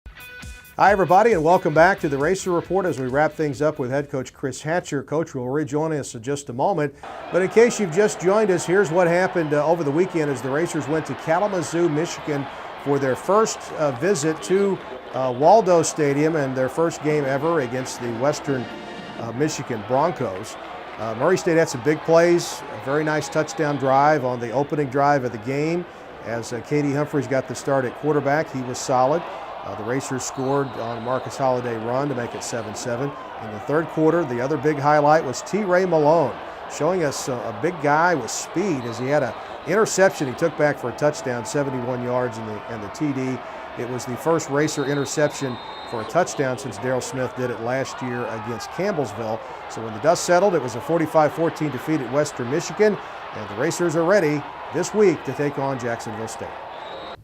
Hi, everybody, and welcome back to the Racer Report as we wrap things up with head coach Chris Hatcher. Coach will rejoin us in just a moment. But in case you've just joined us, here's what happened over the weekend as the Racers went to Kalamazoo, Michigan for their first visit to Waldo Stadium and their first game ever against the Western Michigan Broncos. Murray State had some big plays, a very nice touchdown drive on the opening drive of the game. As Katie Humphries got the start at quarterback, he was solid. The Racers scored on Marcus Holliday run to make it 7-7. In the third quarter, the other big highlight was T. Ray Malone, showing us a big guy with speed as he had an interception he took back for a touchdown, 71 yards in the TD. It was the first Racer interception for a touchdown since Daryl Smith did it last year against Campbellsville. So when the dust settled, it was a 45-14 defeat at Western Michigan, and the Racers are ready this week to take on Jacksonville State.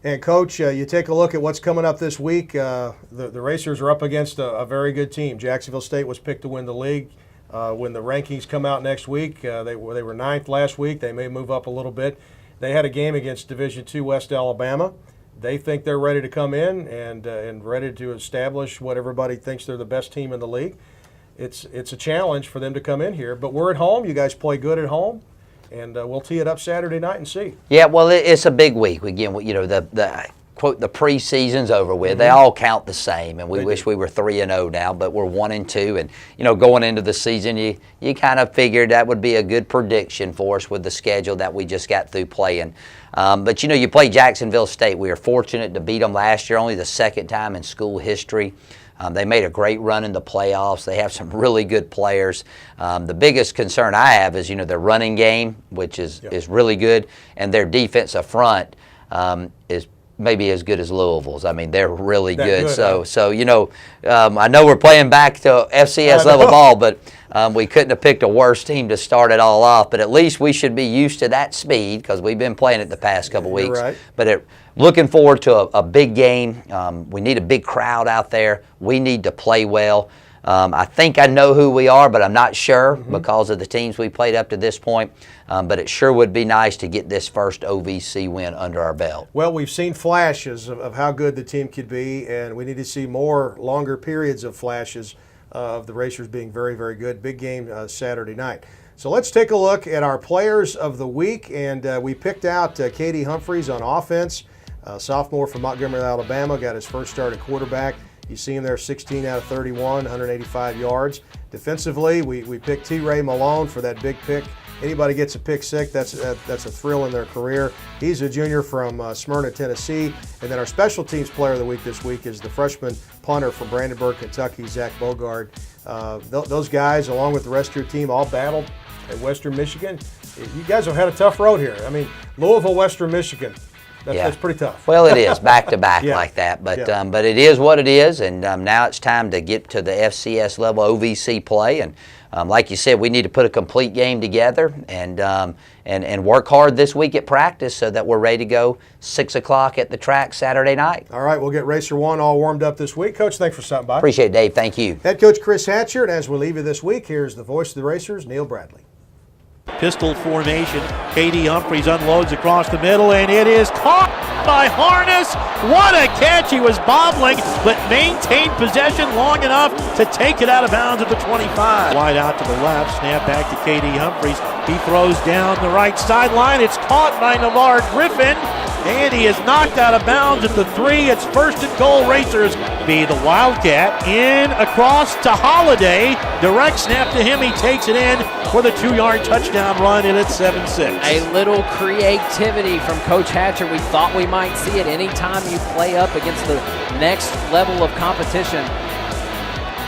And Coach, you take a look at what's coming up this week. The Racers are up against a very good team. Jacksonville State was picked to win the league. When the rankings come out next week, they were 9th last week. They may move up a little bit. They had a game against Division II West Alabama. They think they're ready to come in and ready to establish what everybody thinks they're the best team in the league. It's a challenge for them to come in here, but we're at home. You guys play good at home. And we'll tee it up Saturday night and see. Yeah, well, it's a big week. Again, you know, the quote, the preseason's over with. Mm-hmm. They all count the same, and we wish we were 3-0 now, but we're 1-2. And you know, going into the season, you kind of figured that would be a good prediction for us with the schedule that we just got through playing. But you know, you play Jacksonville State. We were fortunate to beat them last year, only the second time in school history. They made a great run in the playoffs. They have some really good players. The biggest concern I have is, you know, their running game, which is really good, and their defensive front is maybe as good as Louisville's. I mean, they're really good. So you know, I know we're playing back to FCS level ball, but we couldn't have picked a worse team to start it all off. But at least we should be used to that speed because we've been playing it the past couple weeks. Right. But looking forward to a big game. We need a big crowd out there. We need to play well. I think I know who we are, but I'm not sure because of the teams we played up to this point. But it sure would be nice to get this first OVC win under our belt. Well, we've seen flashes of how good the team could be, and we need to see more longer periods of flashes of the Racers being very, very good. Big game Saturday night. So let's take a look at our players of the week, and we picked out Katie Humphries on offense. Sophomore from Montgomery, Alabama, got his first start at quarterback. You see him there, 16 out of 31, 185 yards. Defensively, we picked T. Ray Malone for that big pick. Anybody gets a pick six, that's a thrill in their career. He's a junior from Smyrna, Tennessee. And then our special teams player of the week this week is the freshman punter from Brandenburg, Kentucky, Zach Bogard. Those guys, along with the rest of your team, all battled at Western Michigan. You guys have had a tough road here. I mean, Louisville, Western Michigan. That's pretty tough. Well, it is back to back like that, but it is what it is, and now it's time to get to the FCS level OVC play, and like you said, we need to put a complete game together and work hard this week at practice so that we're ready to go 6 o'clock at the track Saturday night. All right, we'll get Racer One all warmed up this week. Coach, thanks for stopping by. Appreciate it, Dave. Thank you. Head coach Chris Hatcher, and as we leave you this week, here's the voice of the Racers, Neil Bradley. Pistol formation. Katie Humphries unloads across the middle, and it is caught by Harness. What a catch. He was bobbling, but maintained possession long enough to take it out of bounds at the 25. Wide out to the left. Snap back to Katie Humphries. He throws down the right sideline. It's caught by Navarre Griffin, and he is knocked out of bounds at the 3. It's first and goal. Racers be the Wildcat. In across to Holliday. Direct snap to him. He takes it in for the 2-yard touchdown run, and it's 7-6. A little creativity from Coach Hatcher. We thought we might see it anytime you play up against the next level of competition.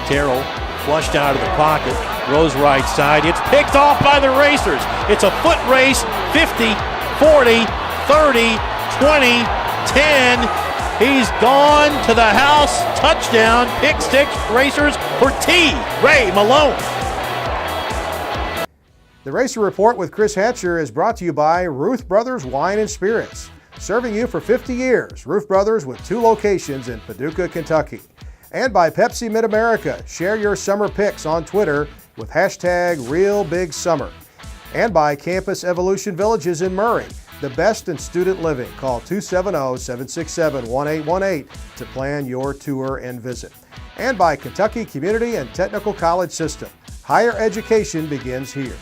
Terrell flushed out of the pocket, goes right side. It's picked off by the Racers. It's a foot race, 50, 40, 30, 20, 10. He's gone to the house. Touchdown, pick six, Racers for T. Ray Malone. The Racer Report with Chris Hatcher is brought to you by Ruth Brothers Wine and Spirits. Serving you for 50 years, Ruth Brothers with 2 locations in Paducah, Kentucky. And by Pepsi Mid-America. Share your summer picks on Twitter with hashtag RealBigSummer. And by Campus Evolution Villages in Murray. the best in student living. Call 270-767-1818 to plan your tour and visit. And by Kentucky Community and Technical College System. Higher education begins here.